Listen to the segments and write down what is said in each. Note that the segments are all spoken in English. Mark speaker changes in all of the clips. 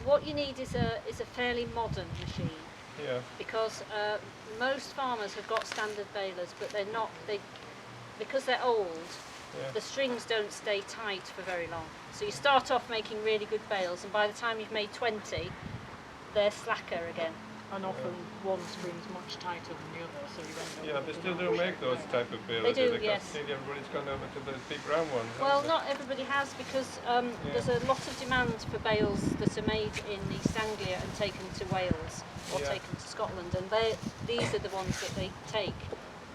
Speaker 1: What you need is a fairly modern machine.
Speaker 2: Yeah.
Speaker 1: Because most farmers have got standard balers, but they're not. Because they're old.
Speaker 2: Yeah.
Speaker 1: The strings don't stay tight for very long. So you start off making really good bales, and by the time you've made 20, they're slacker again.
Speaker 3: And often one spring's much tighter than the other, so you end up.
Speaker 2: Yeah, they still do make those type of balers.
Speaker 1: They do,
Speaker 2: because
Speaker 1: yes.
Speaker 2: everybody's gone over to those big round ones.
Speaker 1: Well, not everybody has, because there's a lot of demand for bales that are made in East Anglia and taken to Wales or taken to Scotland, and these are the ones that they take,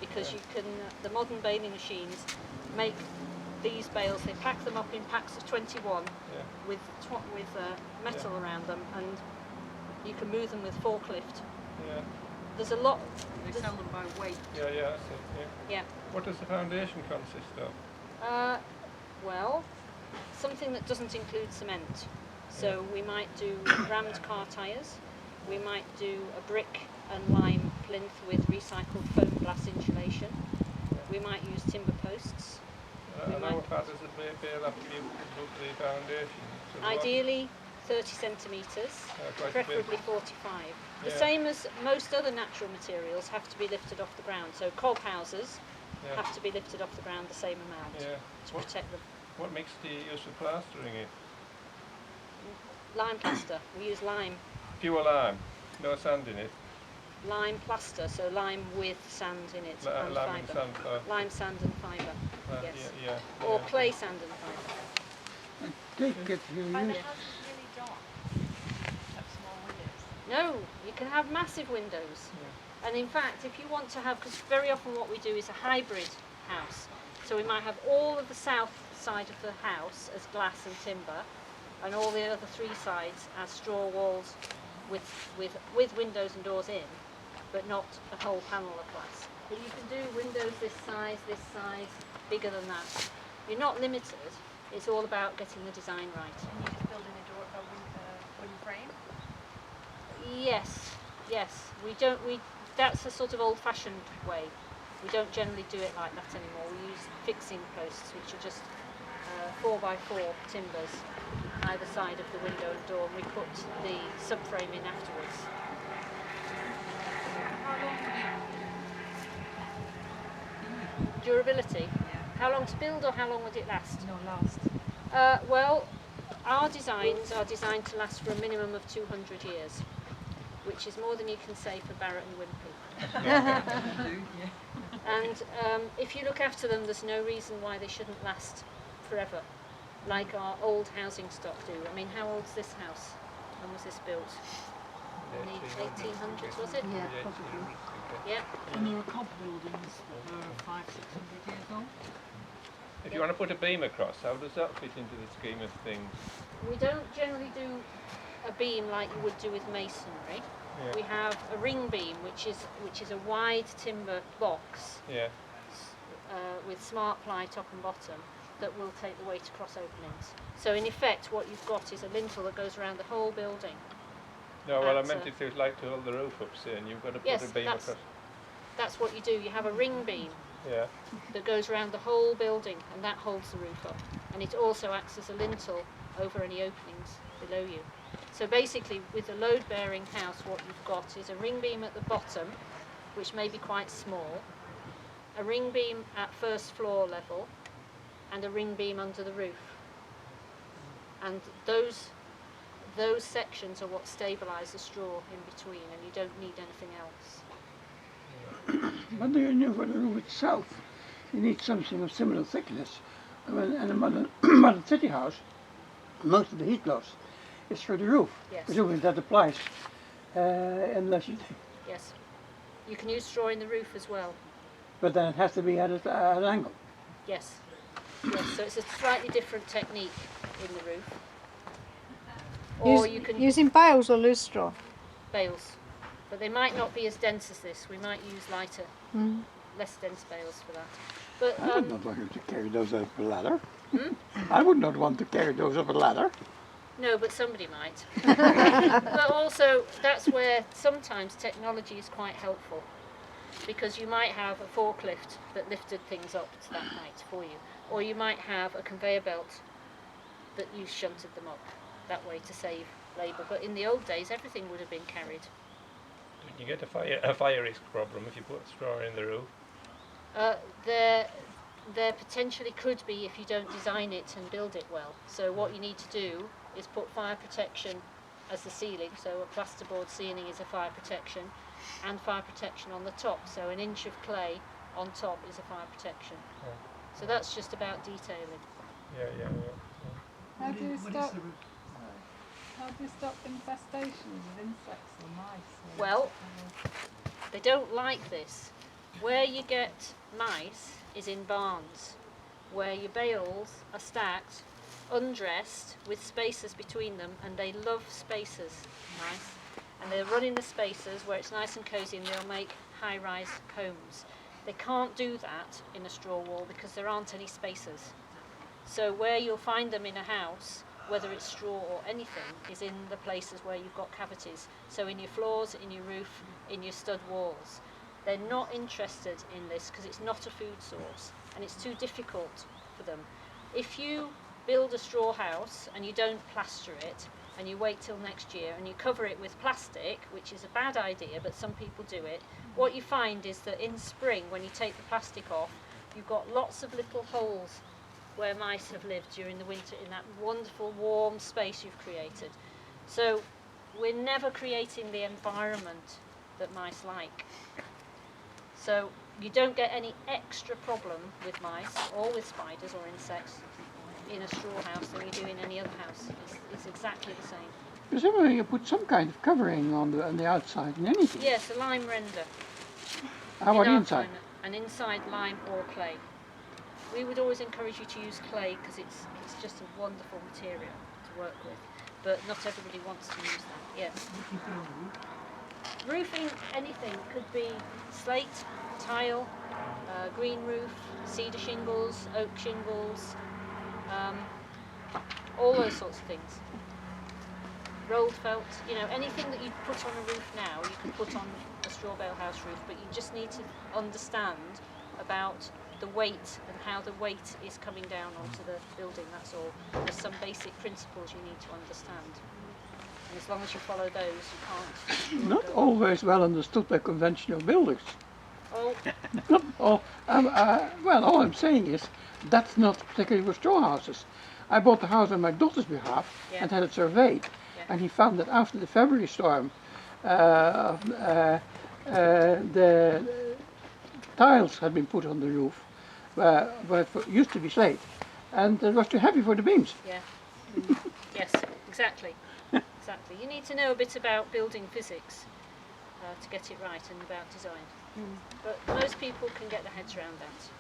Speaker 1: because you can. The modern baling machines make these bales. They pack them up in packs of 21 with metal around them, and you can move them with forklift.
Speaker 2: Yeah.
Speaker 1: There's a lot.
Speaker 3: They sell them by weight.
Speaker 2: Yeah, yeah, that's it.
Speaker 1: Yeah.
Speaker 2: What does the foundation consist of?
Speaker 1: Well, something that doesn't include cement. So we might do rammed car tyres. We might do a brick and lime plinth with recycled foam glass insulation. We might use timber posts.
Speaker 2: And how far does the bale have to be above the foundation? So
Speaker 1: Ideally 30 centimetres, preferably 45. The same as most other natural materials have to be lifted off the ground. So cob houses have to be lifted off the ground the same amount to protect them.
Speaker 2: What mix do you use for plastering it?
Speaker 1: Lime plaster. We use lime.
Speaker 2: Pure lime, no sand in it.
Speaker 1: Lime plaster, so lime with sand in it and
Speaker 2: lime and
Speaker 1: fibre.
Speaker 2: sand.
Speaker 1: Lime, sand and fibre, yes.
Speaker 2: Yeah.
Speaker 1: Or clay, sand and fibre.
Speaker 3: And it has really dark. Have small windows.
Speaker 1: No, you can have massive windows. And in fact, if you want to have, because very often what we do is a hybrid house. So we might have all of the south side of the house as glass and timber, and all the other three sides as straw walls with windows and doors in, but not a whole panel of glass. But you can do windows this size, bigger than that. You're not limited. It's all about getting the design right.
Speaker 4: And you just build in a wooden frame?
Speaker 1: Yes. That's a sort of old-fashioned way. We don't generally do it like that anymore. We use fixing posts, which are just 4x4 timbers either side of the window and door, and we put the subframe in afterwards.
Speaker 4: How long would
Speaker 1: Durability? How long to build, or how long would it last?
Speaker 4: last?
Speaker 1: Well, our designs are designed to last for a minimum of 200 years, which is more than you can say for Barrett and Wimpey. And if you look after them, there's no reason why they shouldn't last forever, like our old housing stock do. I mean, how old's this house? When was this built? In the 1800s, was it?
Speaker 3: Yeah, probably.
Speaker 1: Yeah.
Speaker 3: And there are cob buildings that are 500-600 years old.
Speaker 2: If you want to put a beam across, how does that fit into the scheme of things?
Speaker 1: We don't generally do a beam like you would do with masonry.
Speaker 2: Yeah.
Speaker 1: We have a ring beam, which is a wide timber box with smart ply top and bottom that will take the weight across openings. So in effect, what you've got is a lintel that goes around the whole building.
Speaker 2: No, well, I meant if there's like to hold the roof up, say, and you've got to put a beam across.
Speaker 1: That's what you do. You have a ring beam
Speaker 2: Yeah.
Speaker 1: that goes around the whole building, and that holds the roof up. And it also acts as a lintel over any openings below you. So basically, with a load-bearing house, what you've got is a ring beam at the bottom, which may be quite small, a ring beam at first floor level, and a ring beam under the roof. And those sections are what stabilise the straw in between, and you don't need anything else.
Speaker 5: But do you know for the roof itself, you need something of similar thickness. And a modern city house, most of the heat loss is through the roof.
Speaker 1: Yes.
Speaker 5: Presumably that applies unless you...
Speaker 1: Yes. You can use straw in the roof as well.
Speaker 5: But then it has to be at an angle.
Speaker 1: Yes. Yes, so it's a slightly different technique in the roof. Or you can
Speaker 6: using bales or loose straw?
Speaker 1: bales, but they might not be as dense as this. We might use lighter, less dense bales for that. But
Speaker 5: I would not want to carry those up a ladder. I would not want to carry those up a ladder.
Speaker 1: no, but somebody might. But also, that's where sometimes technology is quite helpful, because you might have a forklift that lifted things up to that height for you, or you might have a conveyor belt that you shunted them up that way to save labour, but in the old days everything would have been carried.
Speaker 2: Don't you get a fire risk problem if you put straw in the roof?
Speaker 1: There potentially could be if you don't design it and build it well. So what you need to do is put fire protection as the ceiling, so a plasterboard ceiling is a fire protection, and fire protection on the top, so an inch of clay on top is a fire protection.
Speaker 2: Yeah.
Speaker 1: So that's just about detailing.
Speaker 2: Yeah.
Speaker 6: How do you stop infestations of insects or mice?
Speaker 1: Well, they don't like this. Where you get mice is in barns, where your bales are stacked, undressed, with spaces between them, and they love spaces, mice. And they'll run in the spaces where it's nice and cosy, and they'll make high-rise homes. They can't do that in a straw wall because there aren't any spaces. So where you'll find them in a house, whether it's straw or anything, is in the places where you've got cavities. So in your floors, in your roof, in your stud walls. They're not interested in this because it's not a food source and it's too difficult for them. If you build a straw house and you don't plaster it and you wait till next year and you cover it with plastic, which is a bad idea, but some people do it, what you find is that in spring, when you take the plastic off, you've got lots of little holes where mice have lived during the winter in that wonderful warm space you've created. So we're never creating the environment that mice like. So you don't get any extra problem with mice or with spiders or insects in a straw house than you do in any other house. It's exactly the same.
Speaker 5: Presumably you put some kind of covering on the outside in anything.
Speaker 1: Yes, a lime render.
Speaker 5: How about
Speaker 1: In our
Speaker 5: inside?
Speaker 1: climate, an inside lime or clay. We would always encourage you to use clay because it's just a wonderful material to work with, but not everybody wants to use that. Yes. Roofing, anything, could be slate, tile, green roof, cedar shingles, oak shingles, all those sorts of things. Rolled felt, anything that you put on a roof now, you can put on a straw bale house roof, but you just need to understand about the weight and how the weight is coming down onto the building, that's all. There's some basic principles you need to understand. And as long as you follow those, you can't.
Speaker 5: Not always well understood by conventional builders.
Speaker 1: Oh,
Speaker 5: Well, all I'm saying is that's not particularly for straw houses. I bought the house on my daughter's behalf
Speaker 1: Yeah.
Speaker 5: and had it surveyed, and he found that after the February storm, the tiles had been put on the roof, where it used to be slate, and it was too heavy for the beams.
Speaker 1: yeah. Yes, exactly. Exactly. You need to know a bit about building physics to get it right and about design. But most people can get their heads around that.